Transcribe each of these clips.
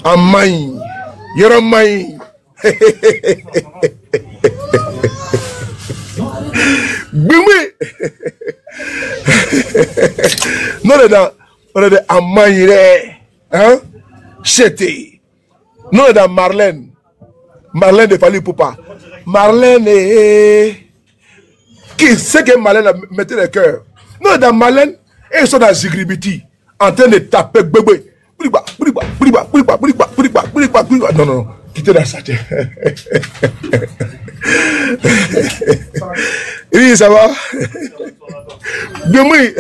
Amai. Yeramai. Bimbi. Non, on est dans Amai. Hein? Chete. Non, on est dans Marlène. Marlène de Fali Poupa. Marlène est... Qui sait que Marlène mettait le cœur? Non, dans Marlène, ils sont dans Zigribiti, en train de taper bébé. Non, non, quittez dans sa tête. Oui, ça va? Demain.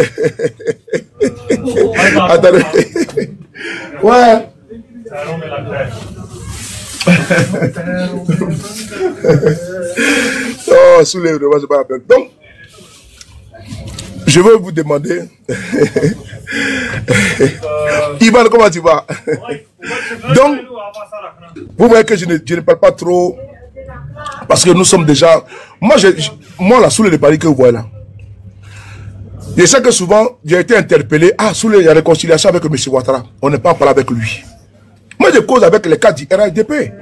Attendez. Ouais. Oh, soulève-moi, c'est pas la peine. Donc, je veux vous demander, Ivan, comment tu vas? Donc, vous voyez que je ne parle pas trop, parce que nous sommes déjà, moi la Soulé de Paris que vous voyez là, je sais que souvent, j'ai été interpellé, Soulé, il y a réconciliation avec M. Ouattara, on n'est pas parlé avec lui. Moi, je cause avec les cas du RADP,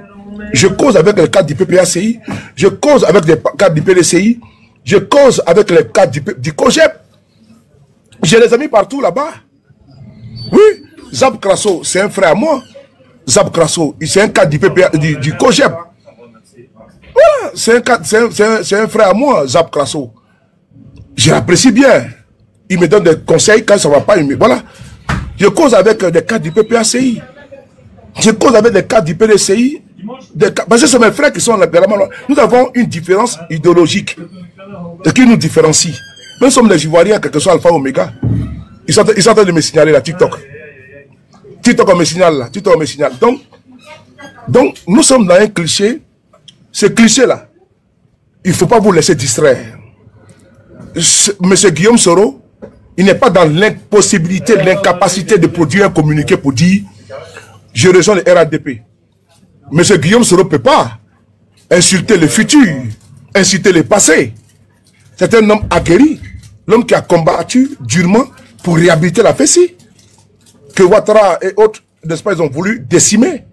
je cause avec les cas du PPACI, je cause avec les cas du PDCI, je cause avec les cas du COGEP. J'ai des amis partout là-bas. Oui, Zab Krasso, c'est un frère à moi. Zab Krasso, c'est un cas du PPA, du COGEP. Voilà, c'est un frère à moi, Zab Krasso. Je l'apprécie bien. Il me donne des conseils quand ça ne va pas. Voilà. Je cause avec des cas du PPACI. Je cause avec des cas du PDCI. Parce que c'est mes frères qui sont là. Nous avons une différence idéologique qui nous différencie. Nous sommes les Ivoiriens, quel que soit Alpha Omega. Ils sont en train de me signaler là, TikTok. TikTok, on me signale là. TikTok, on me signale. Donc, nous sommes dans un cliché. Ce cliché-là, il ne faut pas vous laisser distraire. Monsieur Guillaume Soro, il n'est pas dans l'impossibilité, l'incapacité de produire un communiqué pour dire je rejoins le RADP. Monsieur Guillaume Soro ne peut pas insulter le futur, insulter le passé. C'est un homme aguerri, l'homme qui a combattu durement pour réhabiliter la Fessi, que Ouattara et autres, n'est-ce pas, ils ont voulu décimer.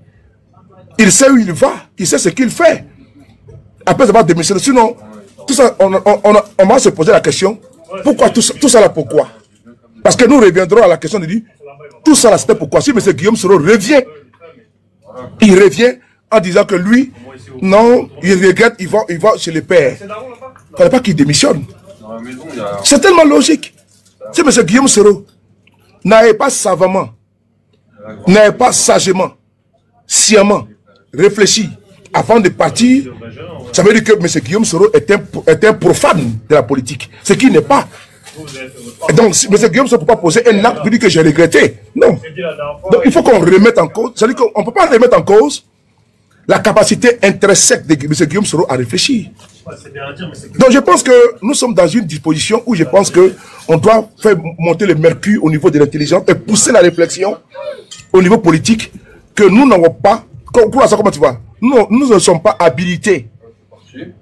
Il sait où il va, il sait ce qu'il fait. Après avoir démissionné, sinon, tout ça, on va se poser la question, pourquoi tout ça là, pourquoi? Parce que nous reviendrons à la question de dire, tout ça là, c'était pourquoi? Si M. Guillaume Soro revient, il revient en disant que lui, non, il regrette, il va chez les pères. Il ne fallait pas qu'il démissionne. C'est tellement logique. Si M. Guillaume Soro n'avait pas savamment, n'avait pas sagement, sciemment réfléchi avant de partir, ça veut dire que M. Guillaume Soro est un profane de la politique. Ce qui n'est pas. Et donc, M. Guillaume Soro ne peut pas poser un acte pour dire que j'ai regretté. Non. Donc, il faut qu'on remette en cause. C'est-à-dire qu'on ne peut pas remettre en cause la capacité intrinsèque de M. Guillaume Soro à réfléchir. Donc je pense que nous sommes dans une disposition où je pense qu'on doit faire monter le mercure au niveau de l'intelligence et pousser la réflexion au niveau politique que nous n'avons pas. Comment tu vois? Nous ne sommes pas habilités.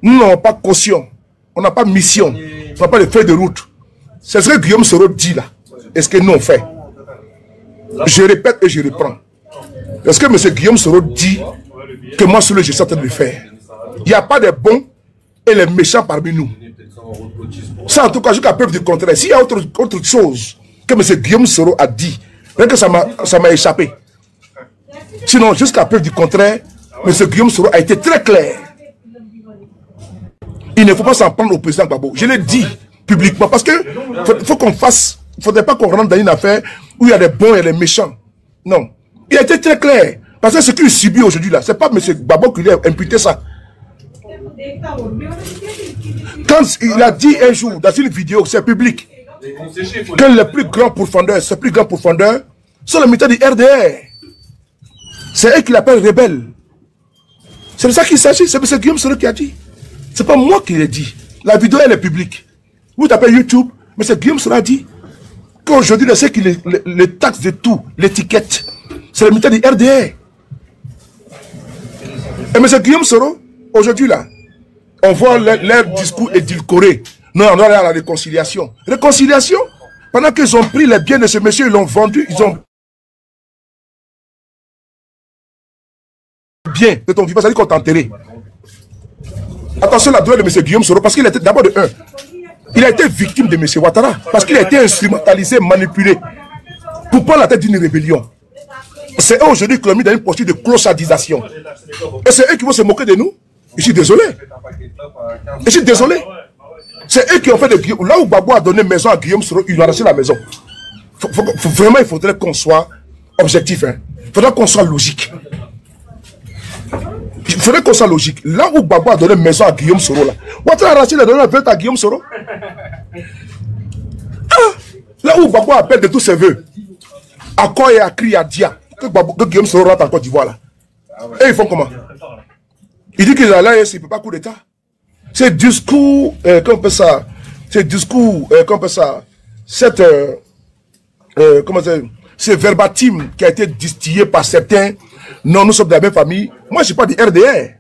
Nous n'avons pas caution. On n'a pas mission. On n'a pas de feuille de route. C'est ce que Guillaume Soro dit là. Est-ce que nous on fait? Je répète et je reprends. Est-ce que M. Guillaume Soro dit que moi, je suis en train de le faire? Il n'y a pas de bons et les méchants parmi nous. Ça, en tout cas, jusqu'à preuve du contraire. S'il y a autre chose que M. Guillaume Soro a dit, que ça m'a échappé. Sinon, jusqu'à preuve du contraire, M. Guillaume Soro a été très clair. Il ne faut pas s'en prendre au président Gbagbo. Je l'ai dit publiquement parce que faut qu'on fasse. Il ne faudrait pas qu'on rentre dans une affaire où il y a des bons et des méchants. Non. Il a été très clair. Parce que ce qu'il subit aujourd'hui là, ce n'est pas M. Gbagbo qui lui a imputé ça. Quand il a dit un jour dans une vidéo, c'est public, que les plus grands pourfendeurs, ces plus grands pourfendeurs, sont les militaires du RDR. C'est eux qui l'appellent rebelle. C'est de ça qu'il s'agit. C'est M. Guillaume Soro qui a dit. C'est pas moi qui l'ai dit. La vidéo, elle est publique. Vous tapez YouTube, M. Guillaume Soro a dit qu'aujourd'hui, c'est qu'il les taxe de tout, l'étiquette. C'est les militaires du RDR. Et M. Guillaume Soro, aujourd'hui là, on voit leur discours édulcoré. Non, on doit aller à la réconciliation. Réconciliation? Pendant qu'ils ont pris les biens de ce monsieur, ils l'ont vendu, ils ont bien de ton vivant, ça veut dire qu'on t'a enterré. Attention à la douleur de M. Guillaume Soro, parce qu'il était d'abord de un. Il a été victime de M. Ouattara, parce qu'il a été instrumentalisé, manipulé, pour prendre la tête d'une rébellion. C'est eux aujourd'hui qui l'ont mis dans une posture de clochardisation. Et c'est eux qui vont se moquer de nous. Je suis désolé. Je suis désolé. C'est eux qui ont fait de Guillaume. Là où Gbagbo a donné maison à Guillaume Soro, il a arraché la maison. Vraiment, il faudrait qu'on soit objectif. Hein. Il faudrait qu'on soit logique. Il faudrait qu'on soit logique. Là où Gbagbo a donné maison à Guillaume Soro, là, Ouattara a arraché la donné la vente à Guillaume Soro. Ah, là où Gbagbo appelle de tous ses voeux, à quoi et à cri à Dia, que Guillaume Soro rentre en Côte d'Ivoire là. Et ils font comment? Il dit qu'il est là, il ne peut pas coup d'État. C'est discours, comment on peut ça? C'est discours, comment on peut ça? Cette, comment ça? C'est verbatim qui a été distillé par certains. Non, nous sommes de la même famille. Moi, je ne suis pas du RDR.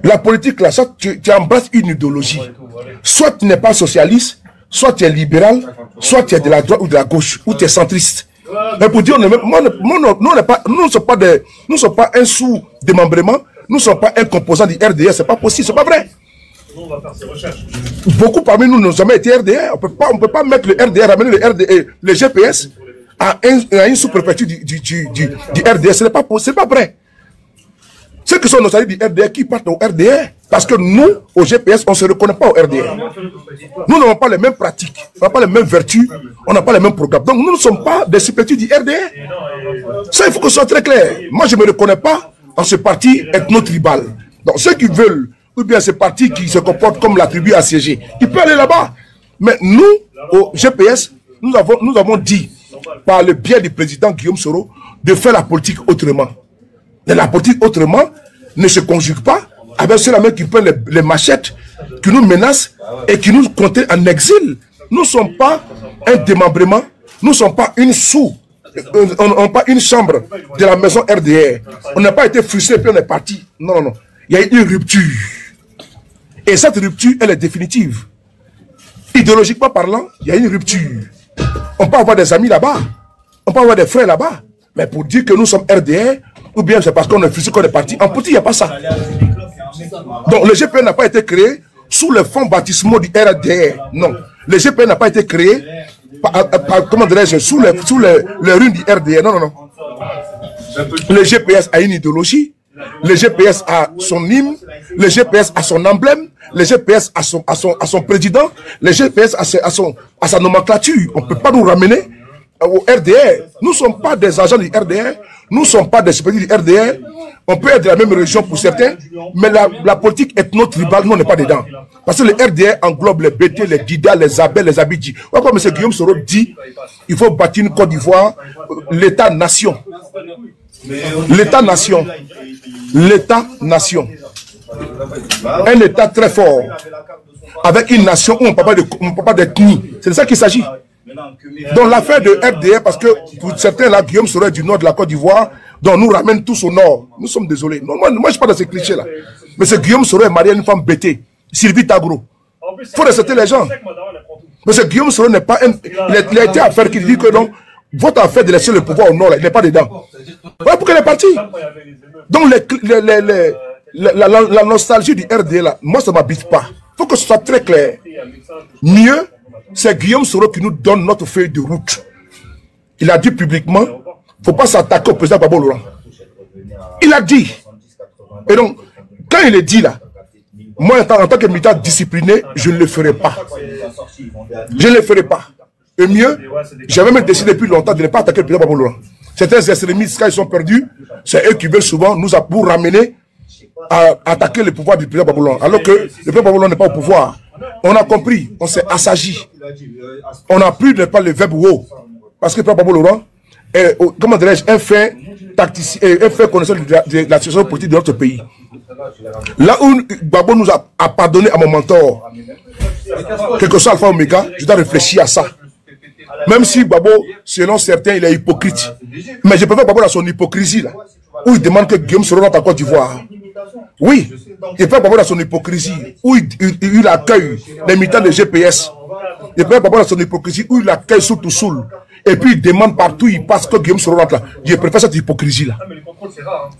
La politique, là, soit tu embrasses une idéologie. Soit tu n'es pas socialiste, soit tu es libéral, soit tu es de la droite ou de la gauche, ou tu es centriste. Mais pour dire, nous ne sommes pas un sous-démembrement, nous ne sommes pas un composant du RDR, c'est pas possible, c'est pas vrai. Beaucoup parmi nous n'ont jamais été RDR. On ne peut pas mettre le RDR, amener le GPS à une sous-préfecture du RDR. Ce n'est pas vrai. Ceux qui sont nos alliés du RDR qui partent au RDR, parce que nous, au GPS, on ne se reconnaît pas au RDR. Nous n'avons pas les mêmes pratiques, on n'a pas les mêmes vertus, on n'a pas les mêmes programmes. Donc nous ne sommes pas des supplétifs du RDR. Ça, il faut que ce soit très clair. Moi, je ne me reconnais pas en ce parti ethno-tribal. Donc ceux qui veulent, ou bien ce parti qui se comporte comme la tribu assiégée, ils peuvent aller là-bas. Mais nous, au GPS, nous avons dit, par le biais du président Guillaume Soro, de faire la politique autrement. Et la politique autrement ne se conjugue pas avec ceux-là qui prennent les machettes, qui nous menacent et qui nous comptent en exil. Nous ne sommes pas un démembrement, nous ne sommes pas on n'a pas une chambre de la maison RDR. On n'a pas été frustré puis on est parti. Non, non, non. Il y a eu une rupture. Et cette rupture, elle est définitive. Idéologiquement parlant, il y a une rupture. On peut avoir des amis là-bas, on peut avoir des frères là-bas, mais pour dire que nous sommes RDR, ou bien c'est parce qu'on est frustré qu'on est parti, en petit, il n'y a pas ça. Donc le GPN n'a pas été créé sous le fonds baptismaux du RDR. Non. Le GPN n'a pas été créé comment dirais-je, sous les ruines du RDR. Non, non, non. Le GPS a une idéologie. Le GPS a son hymne. Le GPS a son emblème. Le GPS a son président. Le GPS a sa nomenclature. On ne peut pas nous ramener au RDR. Nous ne sommes pas des agents du RDR. Nous ne sommes pas des supplétifs du RDR. On peut être de la même région pour certains, mais la politique ethno-tribale, nous, on n'est pas dedans. Parce que le RDR englobe les BT, les Dida, les Abel, les Abidji. Comme M. Guillaume Soro dit, il faut bâtir une Côte d'Ivoire, l'État-nation. L'État-nation. L'État-nation. Un État très fort. Avec une nation où on ne parle pas d'ethnie. C'est de ça qu'il s'agit. Donc l'affaire de RDR, parce que pour certains là, Guillaume Soro est du nord de la Côte d'Ivoire, donc nous ramène tous au nord. Nous sommes désolés. Non, moi je ne suis pas dans ces clichés là. Mais c'est Guillaume Soro est marié à une femme bêtée, Sylvie Tagro. Il faut respecter les gens. Mais c'est Guillaume Soro n'est pas un... Il a été affaire qui dit que non, votre affaire de laisser le pouvoir au nord, là, il n'est pas dedans. Voilà pourquoi il est parti. Donc la nostalgie du RDR là, moi ça ne m'habite pas. Il faut que ce soit très clair. Mieux, c'est Guillaume Soro qui nous donne notre feuille de route. Il a dit publiquement, il ne faut pas s'attaquer au président Gbagbo Laurent. Il a dit. Et donc, quand il est dit là, moi en tant que militant discipliné, je ne le ferai pas. Je ne le ferai pas. Et mieux, j'avais même décidé depuis longtemps de ne pas attaquer le président Gbagbo Laurent. Certains extrémistes, quand ils sont perdus, c'est eux qui veulent souvent nous ramener à attaquer le pouvoir du président Gbagbo Laurent. Alors que le président Gbagbo Laurent n'est pas au pouvoir. On a compris, on s'est assagi. On n'a plus de pas le verbe wow. Parce que le président Gbagbo Laurent est, comment dirais-je, un fait tacticien, un fait connaisseur de la situation politique de notre pays. Là où Gbagbo nous a pardonné à mon mentor, quel que soit Alpha Omega, je dois réfléchir à ça. Même si Gbagbo, selon certains, il est hypocrite. Mais je préfère Gbagbo dans son hypocrisie, là, où il demande que Guillaume Soro rentre en Côte d'Ivoire. Oui, il peut Gbagbo dans son hypocrisie, où il accueille les militants de GPS. Il peut Gbagbo dans son hypocrisie, où il accueille Soutoussoul. Et puis il demande partout, il passe que Guillaume Soro rentre là. Je préfère cette hypocrisie-là.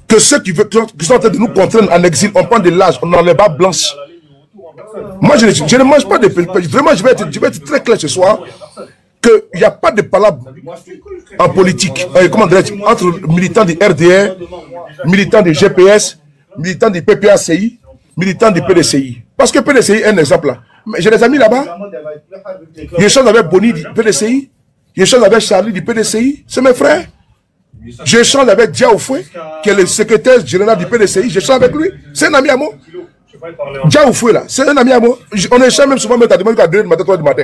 que ceux qui sont en train de nous contraindre en exil, on prend de l'âge, on enlève pas blanche. Moi, je ne mange pas de pépé. Vraiment, je vais être très clair ce soir qu'il n'y a pas de palabre en politique. Comment dirais-je, entre militants du RDR, militants du GPS, militants du PPACI, militants du PDCI. Parce que PDCI est un exemple là. J'ai des amis là-bas. J'échange avec Bonnie du PDCI. J'échange avec Charlie du PDCI. C'est mes frères. J'échange avec Diaoufoué, qui est le secrétaire général du PDCI. J'échange avec lui. C'est un ami à moi. Diaoufoué là, c'est un ami à moi. On échange même souvent, mais tu as demandé qu'à 2h du matin, 3h du matin.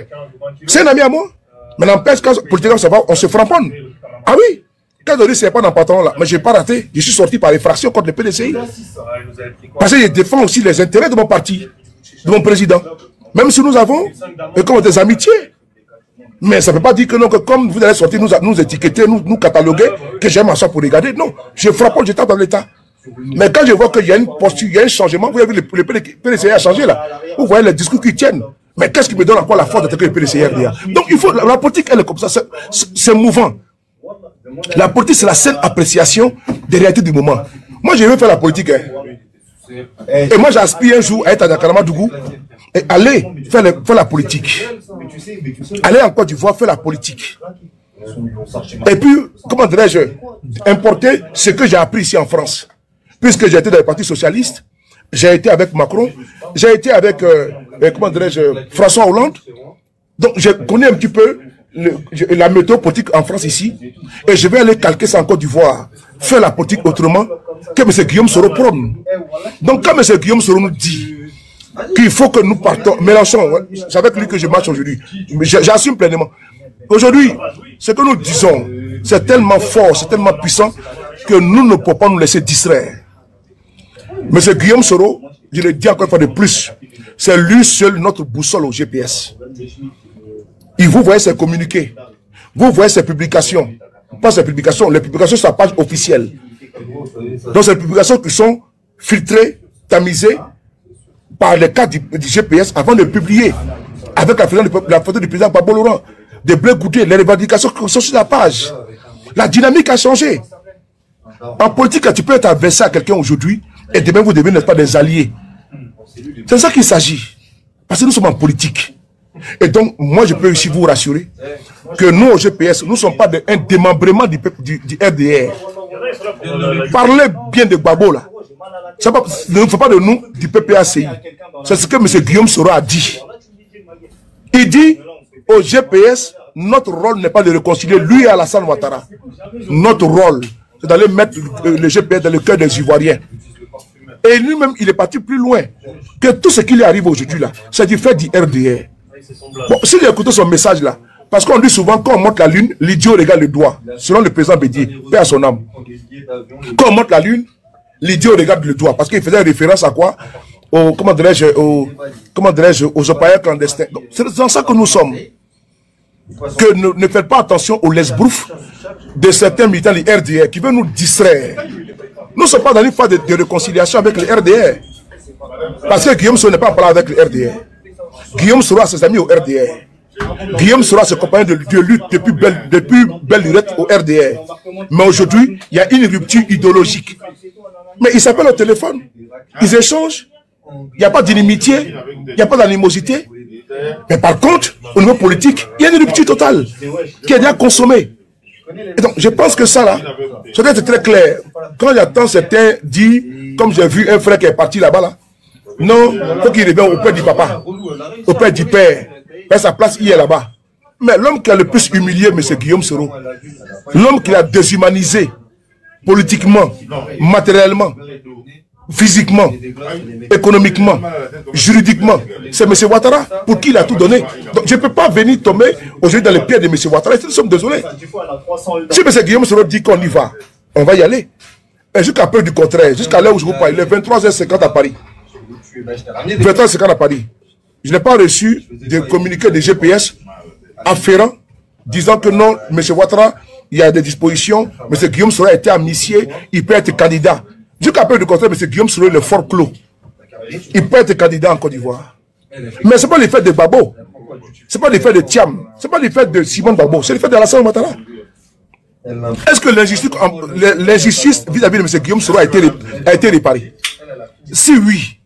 C'est un ami à moi. Mais n'empêche, quand politiquement ça va, on se framponne. Ah oui. Quand on dit c'est pas dans le patron là, mais je n'ai pas raté. Je suis sorti par effraction contre le PDCI. Parce que je défends aussi les intérêts de mon parti, de mon président. Même si nous avons comme des amitiés. Mais ça ne veut pas dire que, non, que comme vous allez sortir, nous étiqueter, nous cataloguer, que j'aime à ça pour regarder. Non, je frappe, je tape dans l'État. Mais quand je vois qu'il y a une posture, il y a un changement, vous avez vu, le PDCI a changé là. Vous voyez les discours qui tiennent. Mais qu'est-ce qui me donne encore la force d'attaquer le PDCI RDA? Donc il faut, la politique, elle est comme ça, c'est mouvant. La politique, c'est la seule appréciation des réalités du moment. Moi, je veux faire la politique. Hein. Et moi, j'aspire un jour à être à Dakaramadougou et aller faire la politique. Aller en Côte d'Ivoire faire la politique. Et puis, comment dirais-je, importer ce que j'ai appris ici en France. Puisque j'ai été dans le Parti Socialiste, j'ai été avec Macron, j'ai été avec, comment dirais-je, François Hollande. Donc, je connais un petit peu la méthode politique en France ici. Et je vais aller calquer ça en Côte d'Ivoire. Faire la politique autrement que M. Guillaume Soro prône. Donc, quand M. Guillaume Soro nous dit qu'il faut que nous partons, Mélenchon, c'est avec lui que je marche aujourd'hui. J'assume pleinement. Aujourd'hui, ce que nous disons, c'est tellement fort, c'est tellement puissant que nous ne pouvons pas nous laisser distraire. M. Guillaume Soro, je le dis encore une fois de plus, c'est lui seul notre boussole au GPS. Et vous voyez ses communiqués, vous voyez ses publications. Pas ses publications, les publications sur la page officielle. Donc, c'est des publications qui sont filtrées, tamisées par les cadres du GPS avant de publier avec la photo du président Gbagbo Laurent, de Blé Goudé, les revendications qui sont sur la page. La dynamique a changé. En politique, tu peux être adversaire à quelqu'un aujourd'hui et demain vous devenez, n'est-ce pas, des alliés. C'est ça qu'il s'agit. Parce que nous sommes en politique. Et donc, moi, je peux ici vous rassurer que nous, au GPS, nous ne sommes pas un démembrement du RDR. Parlez bien de Gbagbo, là. Ne faut pas de nous du PPACI. C'est ce que M. Guillaume Soro a dit. Il dit au GPS, notre rôle n'est pas de réconcilier lui et Alassane Ouattara. Notre rôle, c'est d'aller mettre le GPS dans le cœur des Ivoiriens. Et lui-même, il est parti plus loin que tout ce qui lui arrive aujourd'hui là. C'est du fait du RDR. Bon, si vous écoutez son message là, parce qu'on dit souvent, quand on monte la lune, l'idiot regarde le doigt. Selon le président Bédier, paix à son âme. Quand on monte la lune, l'idiot regarde le doigt. Parce qu'il faisait référence à quoi? Comment dirais-je, aux opérateurs clandestins. C'est dans ça que nous sommes. Que ne faites pas attention aux lesbroufs de certains militants du RDR qui veulent nous distraire. Nous ne sommes pas dans une phase de réconciliation avec le RDR. Parce que Guillaume Soro n'est pas en parlant avec le RDR. Guillaume Soro a ses amis au RDR. Guillaume Soro a ses compagnons de lutte depuis belle lurette au RDR. Mais aujourd'hui, il y a une rupture idéologique. Mais ils s'appellent au téléphone. Ils échangent. Il n'y a pas d'inimitié. Il n'y a pas d'animosité. Mais par contre, au niveau politique, il y a une rupture totale qui est déjà consommée. Et donc, je pense que ça, là, ça doit être très clair. Quand j'entends certains dire, comme j'ai vu un frère qui est parti là-bas, là, non, il faut qu'il revienne auprès du papa, auprès du père. À sa place, il est là-bas. Mais l'homme qui a le plus humilié, M. Guillaume Soro, l'homme qui l'a déshumanisé, politiquement, matériellement, physiquement, économiquement, juridiquement, c'est M. Ouattara, pour qui il a tout donné. Donc je ne peux pas venir tomber aujourd'hui dans les pieds de M. Ouattara. Nous sommes désolés. Si M. Guillaume Soro dit qu'on y va, on va y aller. Et jusqu'à peu du contraire, jusqu'à l'heure où je vous parle, il est 23h50 à Paris. 23h50 à Paris. Je n'ai pas reçu de communiqué de GPS afférent disant que non, M. Ouattara, il y a des dispositions, M. Guillaume Soro a été amnistié, il peut être candidat. Jusqu'à peu du contraire, M. Guillaume Soro est fort clos. Il peut être candidat en Côte d'Ivoire. Mais ce n'est pas l'effet de Gbagbo. Ce n'est pas l'effet de Thiam. Ce n'est pas l'effet de Simon Gbagbo. C'est l'effet de Alassane Ouattara. Est-ce que l'injustice vis-à-vis de M. Guillaume Soro a été réparée? Si oui,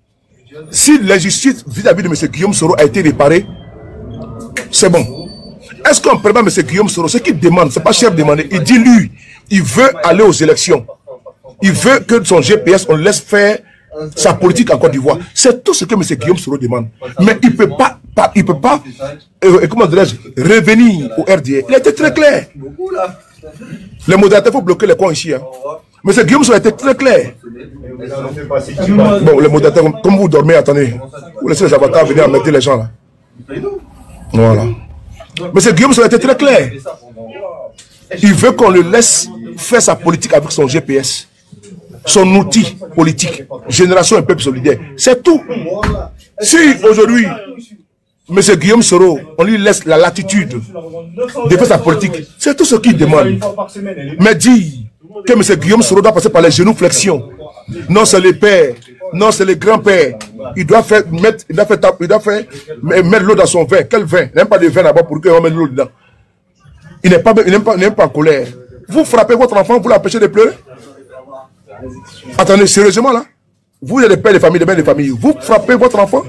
si l'injustice vis-à-vis de M. Guillaume Soro a été réparée, c'est bon. Est-ce qu'on permet M. Guillaume Soro, ce qu'il demande, ce n'est pas cher de demander, il dit lui, il veut aller aux élections. Il veut que son GPS, on laisse faire sa politique en Côte d'Ivoire. C'est tout ce que M. Guillaume Soro demande. Mais il ne peut pas, comment dirais-je, revenir au RDA. Il a été très clair. Les modérateurs, il faut bloquer les coins ici. Hein. M. Guillaume Soro a été très clair. Bon, les modérateurs, comme vous dormez, attendez. Vous laissez les avatars venir embêter les gens là. Voilà. M. Guillaume Soro a été très clair. Il veut qu'on le laisse faire sa politique avec son GPS. Son outil politique, génération un peuple solidaire. C'est tout. Si aujourd'hui, M. Guillaume Soro, on lui laisse la latitude de faire sa politique, c'est tout ce qu'il demande. Mais dire que M. Guillaume Soro doit passer par les genoux flexion. Non, c'est les pères. Non, c'est les grands-pères. Il doit mettre l'eau dans son vin. Quel vin? Il n'aime pas de vin là-bas pour qu'il mette l'eau dedans. Il n'est pas en colère. Vous frappez votre enfant, vous l'empêchez de pleurer? Attendez, sérieusement là, vous êtes des pères de famille, des mères de famille, vous frappez votre enfant,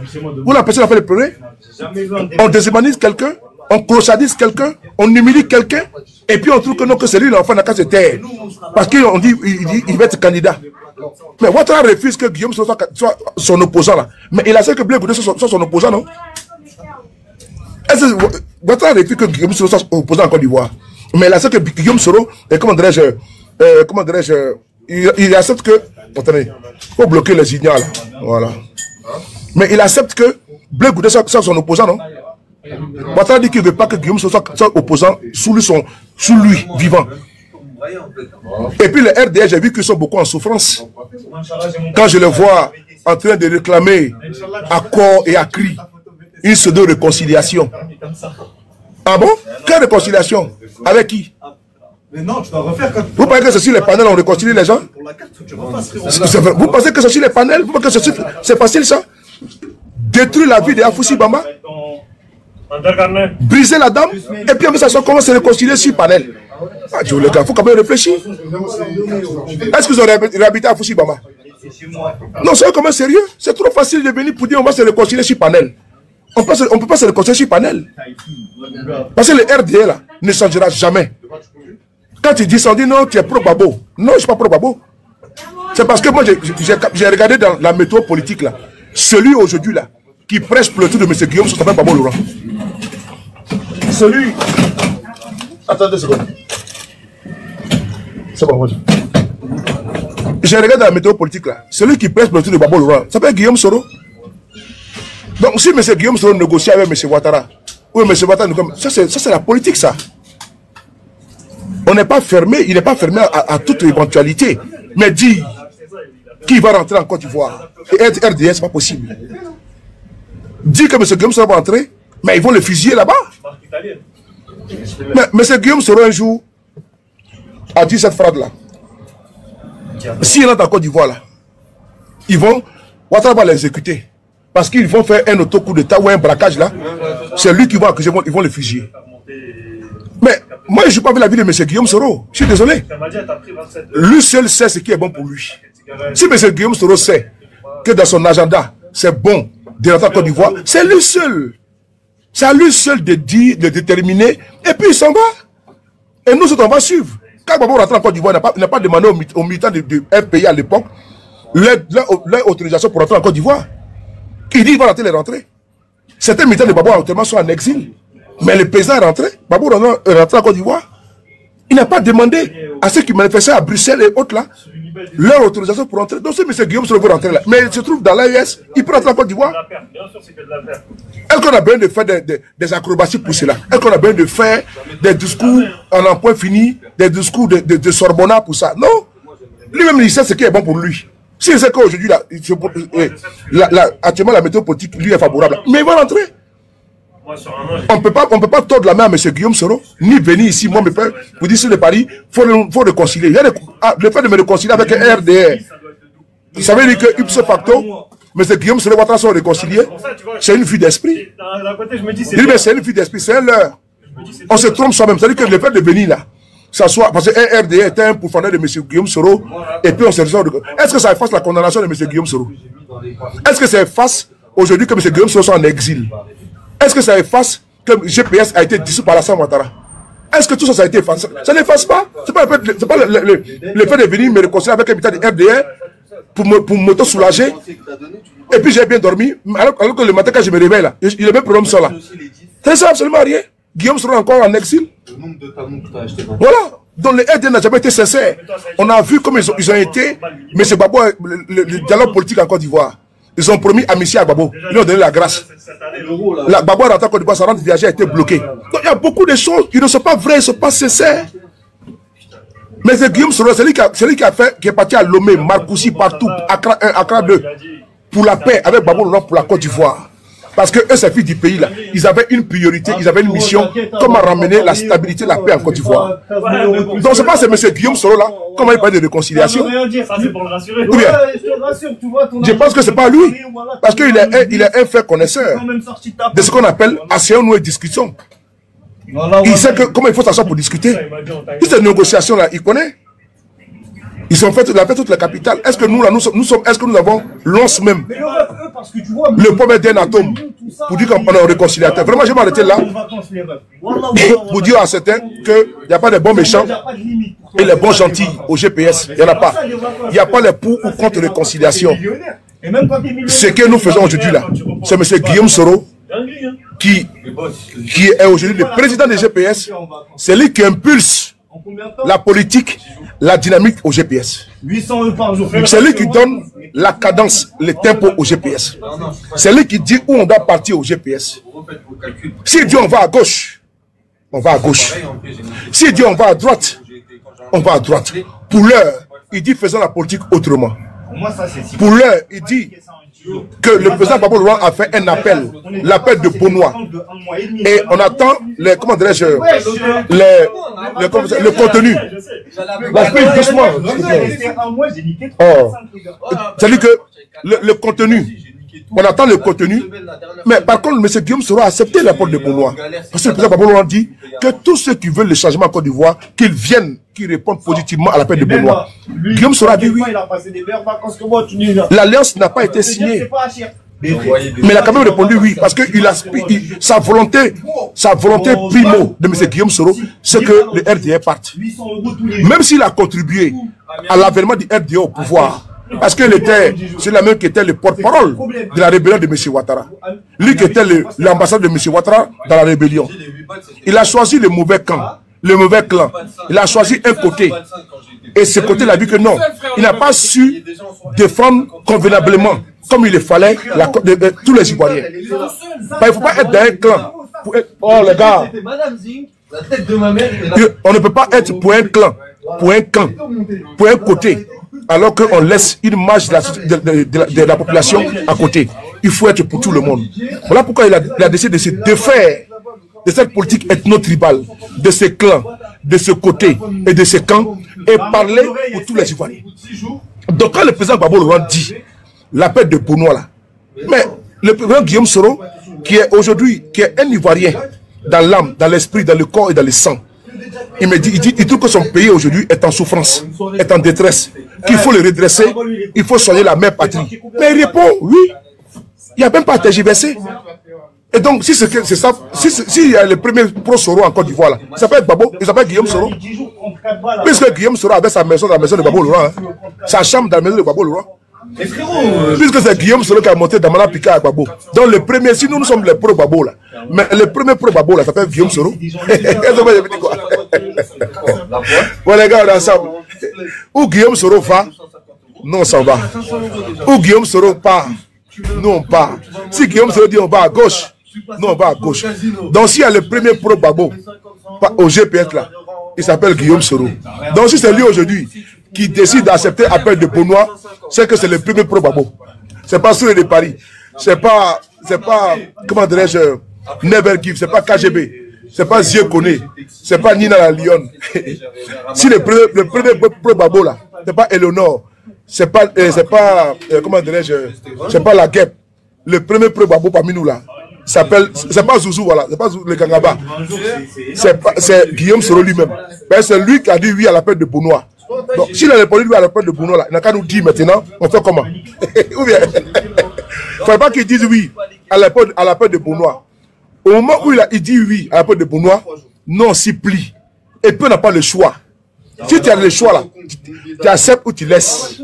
vous l'empêchez d'en faire de pleurer, on déshumanise quelqu'un, on clochardise quelqu'un, on humilie quelqu'un, et puis on trouve que non, que c'est lui l'enfant n'a qu'à se taire. Parce qu'on dit, il va être candidat. Mais Ouattara refuse que Guillaume soit son opposant là. Mais il a dit que Blé Goudé soit son opposant, non? Est-ce que Ouattara refuse que Guillaume Soro soit opposant en Côte d'Ivoire? Mais il a dit que Guillaume Soro, comment dirais-je, il accepte que... Attendez, il faut bloquer les ignorants là. Voilà. Mais il accepte que Blé Goudé soit son opposant, non? Ouattara dit qu'il ne veut pas que Guillaume soit opposant sous lui, vivant. Et puis les RDA, j'ai vu qu'ils sont beaucoup en souffrance. Quand je les vois en train de réclamer à corps et à cri une pseudo-réconciliation. Ah bon? Quelle réconciliation? Avec qui? Mais non, tu dois refaire quand... Vous pensez que c'est sur les panels on réconcilie les gens? Vous pensez que c'est sur les panels? Vous pensez que c'est facile ça? Détruire la vie de Afoussi Bamba, briser la dame, et puis ça commence à se réconcilier sur panel. Ah Dieu, les gars, il faut quand même réfléchir. Est-ce que vous aurez réhabité Afoussi Bamba? Non, c'est quand même sérieux. C'est trop facile de venir pour dire on va se réconcilier sur panel. On ne peut pas se réconcilier sur panel. Parce que le RDA là ne changera jamais. Quand tu dis ça, on dit non, tu es pro-Babo. Non, je ne suis pas pro-Babo. C'est parce que moi, j'ai regardé dans la météo politique là. Celui aujourd'hui là, qui prêche pour le tour de M. Guillaume, ça s'appelle Babo Laurent. Celui... Attendez 2 secondes. C'est bon, moi. J'ai regardé dans la météo politique là. Celui qui prêche pour le tour de Babo Laurent, ça s'appelle Guillaume Soro. Donc si M. Guillaume Soro négocie avec M. Ouattara, ou M. Ouattara, ça c'est la politique ça. On n'est pas fermé, il n'est pas fermé à toute éventualité. Mais dit qu'il va rentrer en Côte d'Ivoire et être RDS, c'est pas possible. Dit que M. Guillaume Soro va entrer, mais ils vont le fusiller là-bas. Mais M. Guillaume Soro un jour a dit cette phrase là. S'il rentre en Côte d'Ivoire là, ils vont, Ouattara va l'exécuter. Parce qu'ils vont faire un autocoup d'État ou un braquage là. C'est lui qui va accuser, ils vont le fusiller. Mais moi, je ne suis pas avec la vie de M. Guillaume Soro. Je suis désolé. Lui seul sait ce qui est bon pour lui. Si M. Guillaume Soro sait que dans son agenda, c'est bon de rentrer en Côte d'Ivoire, c'est lui seul. C'est à lui seul de dire, de déterminer, et puis il s'en va. Et nous autres, on va suivre. Quand Babo rentre en Côte d'Ivoire, il n'a pas demandé aux militants de RPI à l'époque leur autorisation pour rentrer en Côte d'Ivoire. Il dit qu'il va rentrer. Certains militants de Babo actuellement sont en exil. Mais le président est rentré. Babo est rentré en Côte d'Ivoire. Il n'a pas demandé à ceux qui manifestaient à Bruxelles et autres là leur autorisation pour rentrer. Donc si M. Guillaume Soro veut rentrer là, mais il se trouve dans l'AES, il peut rentrer en Côte d'Ivoire. Est-ce qu'on a besoin de faire des acrobaties pour cela? Est-ce qu'on a besoin de faire des discours en un point fini, des discours de Sorbona pour ça? Non. Lui-même, il sait ce qui est bon pour lui. S'il sait qu'aujourd'hui, actuellement, la météo politique lui est favorable, mais il va rentrer. On ne peut pas tordre la main à M. Guillaume Soro, ni venir ici, moi, mes frères, vous dites sur le Paris, il faut réconcilier. Le fait de me réconcilier avec un RDR, ça veut dire que, ipso facto, M. Guillaume Soro va se réconcilier. C'est une vue d'esprit. C'est une vue d'esprit, c'est un leurre. On se trompe soi-même. C'est-à-dire que le fait de venir là, ça soit, parce qu'un RDA était un pourfendeur de M. Guillaume Soro, et puis on se ressort de... Est-ce que ça efface la condamnation de M. Guillaume Soro? Est-ce que ça efface aujourd'hui que M. Guillaume Soro soit en exil? Est-ce que ça efface que GPS a été dissous par Alassane Ouattara? Est-ce que tout ça, ça a été effacé? Ça n'efface pas. C'est pas le fait de venir me réconcilier avec un militant du RDA pour m'auto-soulager. Et puis j'ai bien dormi, alors que le matin quand je me réveille là, il est même problème ça là. Ça ne sert absolument rien. Guillaume sera encore en exil. Voilà. Donc le RDA n'a jamais été sincère. On a vu comme ils ont été, mais c'est Gbagbo, le dialogue politique en Côte d'Ivoire. Ils ont promis amitié à Gbagbo. Ils lui ont donné la grâce. La Gbagbo rentre en Côte d'Ivoire, sa rente viagère a été bloquée. Donc il y a beaucoup de choses qui ne sont pas vraies, ils ne sont pas sincères. Mais c'est Guillaume Soro, c'est lui qui est parti à Lomé, Marcoussi, partout, Accra 1, Accra 2, pour la paix avec Gbagbo Laurent pour la Côte d'Ivoire. Parce que eux, ces filles du pays là, ils avaient une priorité, ils avaient une mission, comment ramener la stabilité, la paix en Côte d'Ivoire. Donc c'est pas ce monsieur Guillaume Soro là, comment il parle de réconciliation. Ou bien, je pense que c'est pas lui, parce qu'il est un fait connaisseur de ce qu'on appelle asseyons-nous et discutons. Il sait comment il faut s'asseoir pour discuter. Toutes ces négociations là, il connaît. Ils ont fait toute la capitale. Est-ce que nous, là, est-ce que nous avons l'once même, le premier d'un atome, pour dire qu'on est un réconciliateur? Vraiment, je vais m'arrêter là pour dire à certains qu'il n'y a pas de bons méchants et les bons gentils au GPS. Il n'y en a pas. Il n'y a pas les pour ou contre réconciliation. Ce que nous faisons aujourd'hui là, c'est M. Guillaume Soro qui est aujourd'hui le président des GPS. C'est lui qui impulse la politique, la dynamique au GPS. C'est lui qui donne la cadence, le tempo au GPS. C'est lui qui dit où on doit partir au GPS. S'il dit on va à gauche, on va à gauche. S'il dit on va à droite, on va à droite. Pour l'heure, il dit faisons la politique autrement. Pour l'heure, il dit que le président Gbagbo Laurent a fait un appel, l'appel de Benoît. Et on attend les, comment dirais-je, le contenu. C'est-à-dire que le contenu, on attend le contenu, mais par contre, M. Guillaume Soro a accepté l'appel de Benoît. Parce que le président Gbagbo Laurent dit que tous ceux qui veulent le changement en Côte d'Ivoire, qu'ils viennent, qu'ils répondent positivement à l'appel de Benoît. Guillaume Soro a dit oui. L'alliance n'a pas été signée. Mais il a quand même répondu oui, parce que sa volonté primo de M. Guillaume Soro, c'est que le RDA parte. Même s'il a contribué à l'avènement du RDA au pouvoir, parce que c'est la même qui était le porte-parole de la rébellion de M. Ouattara. Lui qui était l'ambassadeur de M. Ouattara dans la rébellion. Il a choisi le mauvais camp, le mauvais clan. Il a choisi un côté. Et ce côté, il a vu que non, il n'a pas su défendre convenablement, comme il le fallait, tous les Ivoiriens. Il ne faut pas être dans un clan. Oh les gars, on ne peut pas être pour un clan, pour un camp, pour un côté, alors qu'on laisse une marge de la population à côté. Il faut être pour tout le monde. Voilà pourquoi il a décidé de se défaire de cette politique ethno-tribale, de ces clans, de ce côté et de ces camps, et parler pour tous les Ivoiriens. Donc quand le président Gbagbo Laurent dit l'appel de Benoît là, mais le président Guillaume Soro, qui est aujourd'hui, qui est un Ivoirien, dans l'âme, dans l'esprit, dans le corps et dans le sang, il trouve que son pays aujourd'hui est en souffrance, est en détresse, qu'il faut le redresser, il faut soigner la mère patrie. Mais il répond, oui, il n'y a même pas à tergiverser. Et donc, si il y a le premier pro-Soro en Côte d'Ivoire, il s'appelle Gbagbo, il s'appelle Guillaume Soro. Puisque Guillaume Soro avait sa maison dans la maison de Gbagbo Laurent, sa chambre dans la maison de Gbagbo Laurent. Puisque c'est Guillaume Soro qui a monté Damana Pika à Gbagbo. Donc le premier, si nous sommes les pro-Gbagbo là, mais le premier pro-Gbagbo là s'appelle Guillaume Soro. Bon les gars, on est ensemble. Où Guillaume Soro va, nous on s'en va. Où Guillaume Soro part, nous on part. Si Guillaume Soro dit on va à gauche, nous on va à gauche. Donc s'il y a le premier pro-Gbagbo au GPS là, il s'appelle Guillaume Soro. Donc si c'est lui aujourd'hui qui décide d'accepter l'appel de Benoît, c'est que c'est le premier pro-Gbagbo. C'est pas Soleil de Paris. C'est pas, comment dirais-je, Never Give, c'est pas KGB. C'est pas Zieux Koné. C'est pas Nina la Lyon. Si le premier pro-Gbagbo là, c'est pas Eleonore. C'est pas, comment dirais-je, c'est pas la guêpe. Le premier pro-Gbagbo parmi nous là, s'appelle, c'est pas Zouzou, voilà, c'est pas le Kangaba. C'est Guillaume Soro lui-même. C'est lui qui a dit oui à l'appel de Benoît. Donc, s'il a répondu oui à l'appel de Benoît, là, il n'a qu'à nous dire maintenant, on fait comment? Ou bien, il ne faut pas qu'il dise oui à l'appel de Benoît. Au moment où il dit oui à l'appel de Benoît, non, s'y plie. Et peu n'a pas le choix. Si tu as le choix là, tu acceptes ou tu laisses.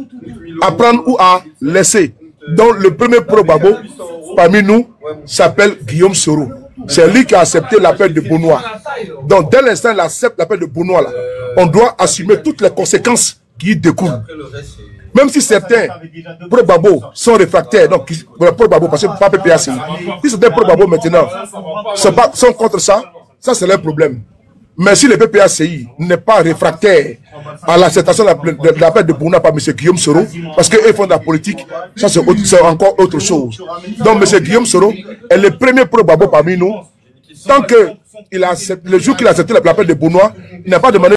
Apprendre ou à laisser. Donc le premier pro-babo parmi nous s'appelle Guillaume Soro. C'est lui qui a accepté l'appel de Benoît. Donc dès l'instant il accepte l'appel de Benoît là, on doit assumer toutes les conséquences qui y découlent. Même si certains pro-babo sont réfractaires, donc pro-babo parce que pas PPACI. Si certains pro-babo maintenant sont contre ça, ça c'est leur problème. Mais si le PPACI n'est pas réfractaire à l'acceptation de l'appel de Benoît par M. Guillaume Soro, parce qu'ils font de la politique, ça c'est encore autre chose. Donc M. Guillaume Soro est le premier pro-babo parmi nous. Tant que le jour qu'il a accepté l'appel de Benoît, il n'a pas demandé